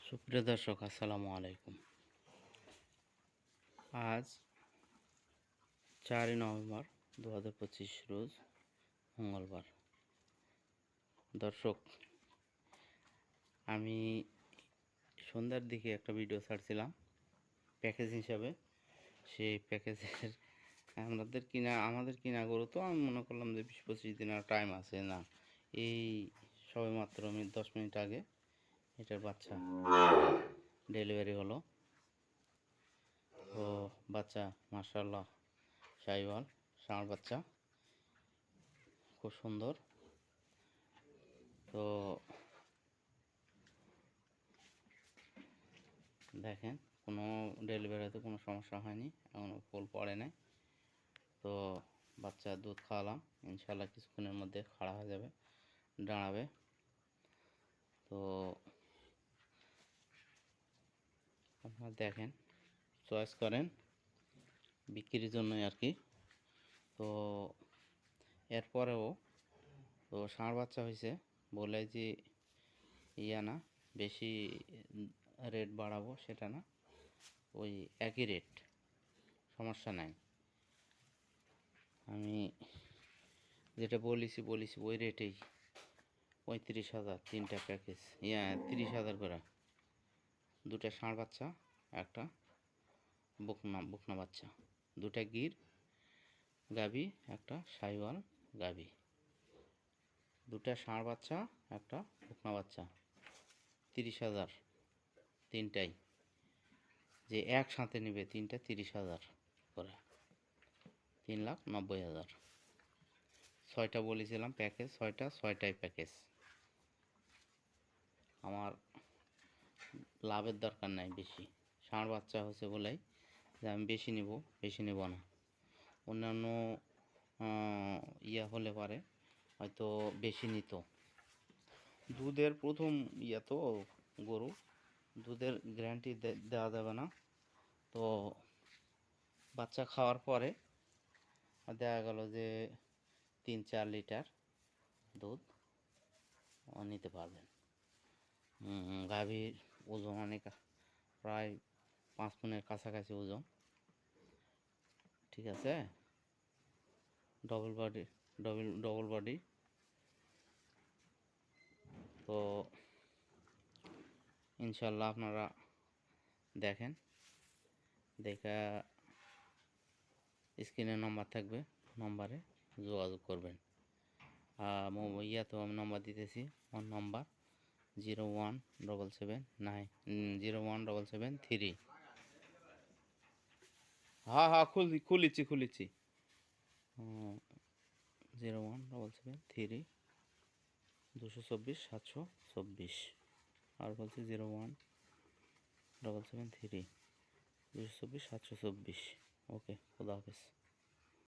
সুপ্রিয় দর্শক, আসসালামু আলাইকুম। আজ 4 নভেম্বর 2025 রোজ মঙ্গলবার। দর্শক, আমি সন্ধ্যার দিকে একটা ভিডিও ছাড়ছিলাম প্যাকেজ হিসাবে। সেই প্যাকেজের আমাদের কিনা গরু, তো আমি মনে করলাম যে 20-25 দিন আর টাইম আছে না। এই সবে মাত্র আমি 10 মিনিট আগে এটার বাচ্চা ডেলিভারি হলো। তো বাচ্চা মাশাআল্লাহ শাহিওয়াল ষাঁড় বাচ্চা, খুব সুন্দর। তো দেখেন, কোনো ডেলিভারিতে কোনো সমস্যা হয়নি, এখনও ফুল পড়ে নাই। তো বাচ্চা দুধ খাওয়ালাম, ইনশাল্লাহ কিছুক্ষণের মধ্যে খাড়া হয়ে যাবে, দাঁড়াবে। তো আপনারা দেখেন, চয়েস করেন বিক্রির জন্যই আর কি। তো এরপরেও তো ষাঁড় বাচ্চা হয়েছে বলে যে না বেশি রেট বাড়াবো, সেটা না, ওই একই রেট, সমস্যা নাই। আমি যেটা বলেছি ওই রেটেই 35,000 তিনটা প্যাকেজ, 30,000 করে। দুটা ষাঁড় বাচ্চা, একটা বকনা বাচ্চা, দুটা গির গাভী, একটা শাহিওয়াল গাভী, দুটা ষাঁড় বাচ্চা, একটা বকনা বাচ্চা, 30,000 তিনটাই। যে একসাথে নেবে তিনটা 30,000 করে, 3,90,000। 6টা বলেছিলাম প্যাকেজ, ছয়টাই প্যাকেজ। আমার লাভের দরকার নাই বেশি, ষাঁড় বাচ্চা হচ্ছে বলেই যে আমি বেশি নেব না। অন্যান্য হলে পারে হয়তো বেশি নিত। দুধের প্রথম তো গরু, দুধের গ্যারান্টি দেওয়া যাবে না। তো বাচ্চা খাওয়ার পরে দেখা গেল যে 3-4 লিটার দুধ নিতে পারবেন। গাভীর ওজন অনেক, প্রায় 5 মণের কাছাকাছি ওজন, ঠিক আছে। Double body. তো ইনশাল্লাহ আপনারা দেখেন, দেখা স্ক্রিনে নম্বর থাকবে, নম্বরে যোগাযোগ করবেন। তো আমি নম্বর দিতেছি, আমার নম্বর 017793। হ্যাঁ, খুলেছি 01773224 724। আর বলছি 01773224 724। ওকে, খুদা হাফেজ।